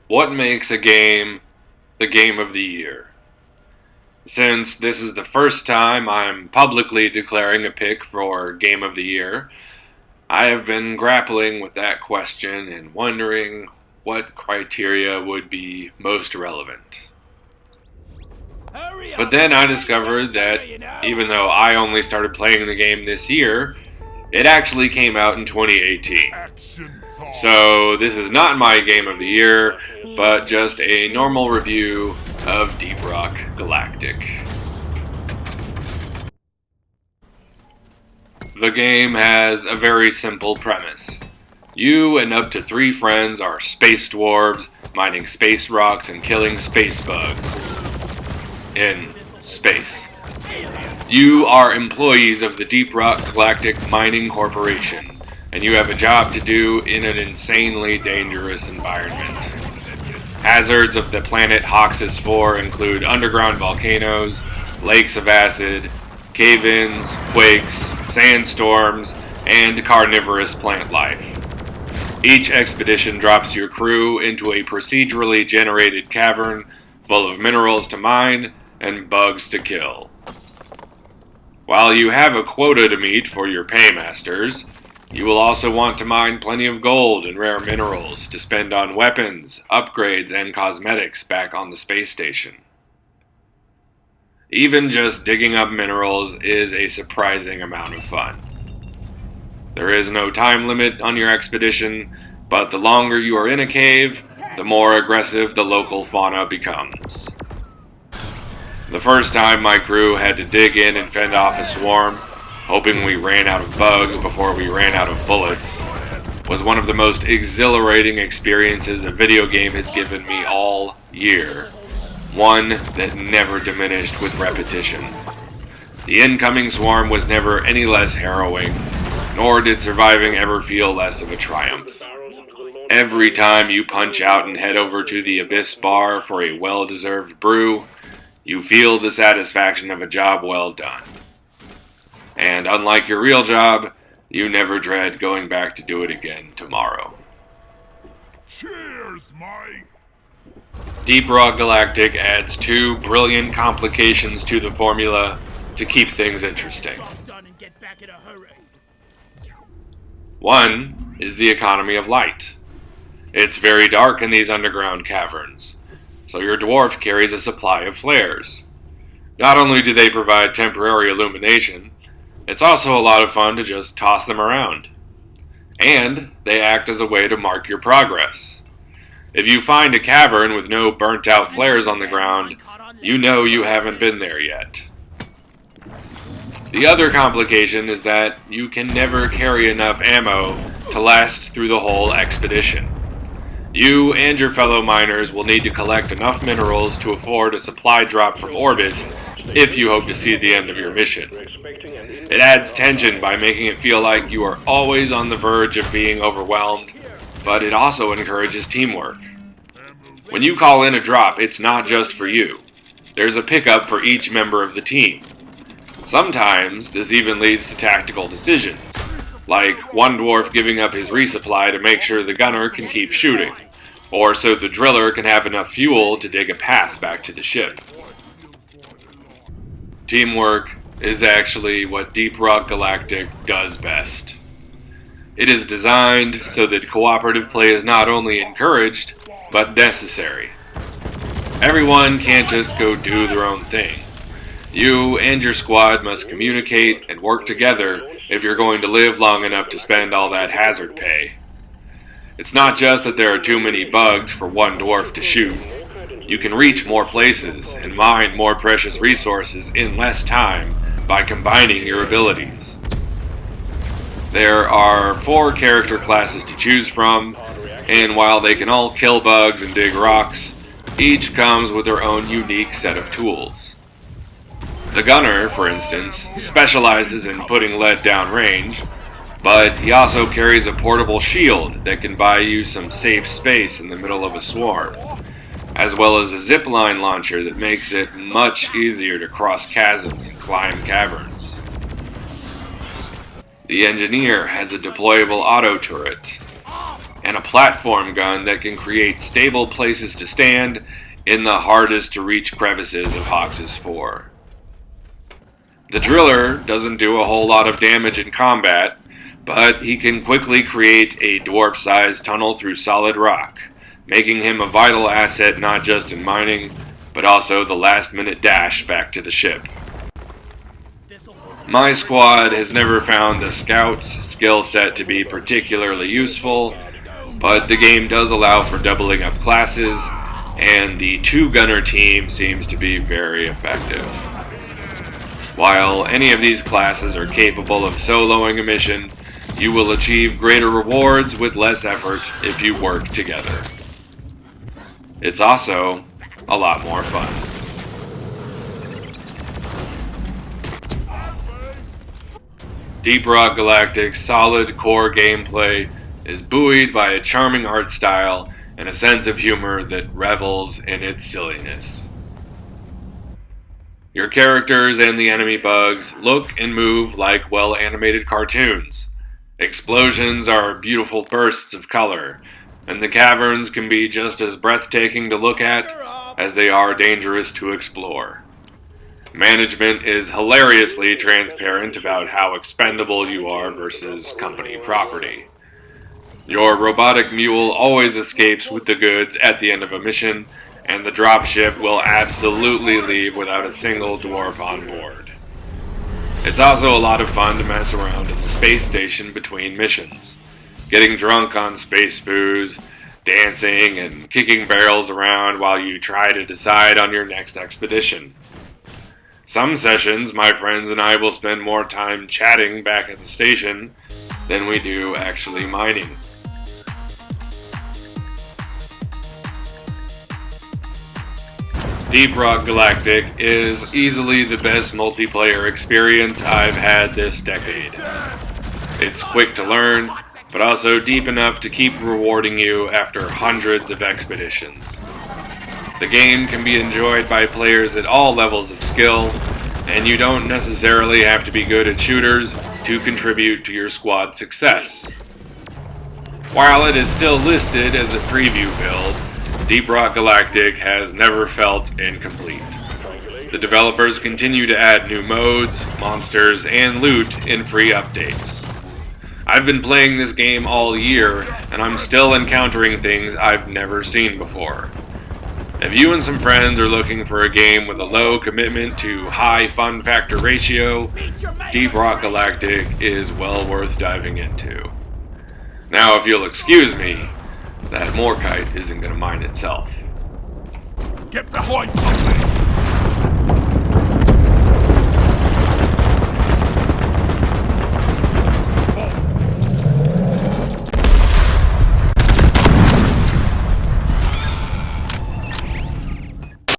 What makes a game the game of the year? Since this is the first time I'm publicly declaring a pick for Game of the Year, I have been grappling with that question and wondering what criteria would be most relevant. But then I discovered that even though I only started playing the game this year, it actually came out in 2018. So this is not my game of the year, but just a normal review of Deep Rock Galactic. The game has a very simple premise. You and up to 3 friends are space dwarves, mining space rocks and killing space bugs. In space. You are employees of the Deep Rock Galactic Mining Corporation, and you have a job to do in an insanely dangerous environment. Hazards of the planet Hoxus 4 include underground volcanoes, lakes of acid, cave-ins, quakes, sandstorms, and carnivorous plant life. Each expedition drops your crew into a procedurally generated cavern full of minerals to mine and bugs to kill. While you have a quota to meet for your paymasters, you will also want to mine plenty of gold and rare minerals to spend on weapons, upgrades, and cosmetics back on the space station. Even just digging up minerals is a surprising amount of fun. There is no time limit on your expedition, but the longer you are in a cave, the more aggressive the local fauna becomes. The first time my crew had to dig in and fend off a swarm, hoping we ran out of bugs before we ran out of bullets, was one of the most exhilarating experiences a video game has given me all year. One that never diminished with repetition. The incoming swarm was never any less harrowing, nor did surviving ever feel less of a triumph. Every time you punch out and head over to the Abyss Bar for a well-deserved brew, you feel the satisfaction of a job well done. And unlike your real job, you never dread going back to do it again tomorrow. Cheers, Mike! Deep Rock Galactic adds 2 brilliant complications to the formula to keep things interesting. One is the economy of light. It's very dark in these underground caverns, so your dwarf carries a supply of flares. Not only do they provide temporary illumination, it's also a lot of fun to just toss them around. And they act as a way to mark your progress. If you find a cavern with no burnt out flares on the ground, you know you haven't been there yet. The other complication is that you can never carry enough ammo to last through the whole expedition. You and your fellow miners will need to collect enough minerals to afford a supply drop from orbit if you hope to see the end of your mission. It adds tension by making it feel like you are always on the verge of being overwhelmed, but it also encourages teamwork. When you call in a drop, it's not just for you. There's a pickup for each member of the team. Sometimes this even leads to tactical decisions, like one dwarf giving up his resupply to make sure the gunner can keep shooting, or so the driller can have enough fuel to dig a path back to the ship. Teamwork is actually what Deep Rock Galactic does best. It is designed so that cooperative play is not only encouraged, but necessary. Everyone can't just go do their own thing. You and your squad must communicate and work together if you're going to live long enough to spend all that hazard pay. It's not just that there are too many bugs for one dwarf to shoot. You can reach more places and mine more precious resources in less time by combining your abilities. There are 4 character classes to choose from, and while they can all kill bugs and dig rocks, each comes with their own unique set of tools. The gunner, for instance, specializes in putting lead down range, but he also carries a portable shield that can buy you some safe space in the middle of a swarm, as well as a zipline launcher that makes it much easier to cross chasms and climb caverns. The engineer has a deployable auto turret, and a platform gun that can create stable places to stand in the hardest to reach crevices of Hox's 4. The driller doesn't do a whole lot of damage in combat, but he can quickly create a dwarf-sized tunnel through solid rock, making him a vital asset not just in mining, but also the last-minute dash back to the ship. My squad has never found the scout's skill set to be particularly useful, but the game does allow for doubling up classes, and the 2-gunner team seems to be very effective. While any of these classes are capable of soloing a mission, you will achieve greater rewards with less effort if you work together. It's also a lot more fun. Deep Rock Galactic's solid core gameplay is buoyed by a charming art style and a sense of humor that revels in its silliness. Your characters and the enemy bugs look and move like well-animated cartoons. Explosions are beautiful bursts of color, and the caverns can be just as breathtaking to look at as they are dangerous to explore. Management is hilariously transparent about how expendable you are versus company property. Your robotic mule always escapes with the goods at the end of a mission, and the dropship will absolutely leave without a single dwarf on board. It's also a lot of fun to mess around in the space station between missions, getting drunk on space booze, dancing, and kicking barrels around while you try to decide on your next expedition. Some sessions, my friends and I will spend more time chatting back at the station than we do actually mining. Deep Rock Galactic is easily the best multiplayer experience I've had this decade. It's quick to learn, but also deep enough to keep rewarding you after hundreds of expeditions. The game can be enjoyed by players at all levels of skill, and you don't necessarily have to be good at shooters to contribute to your squad's success. While it is still listed as a preview build, Deep Rock Galactic has never felt incomplete. The developers continue to add new modes, monsters, and loot in free updates. I've been playing this game all year, and I'm still encountering things I've never seen before. If you and some friends are looking for a game with a low commitment to high fun factor ratio, Deep Rock Galactic is well worth diving into. Now, if you'll excuse me, that Morkite isn't going to mine itself. Get behind something!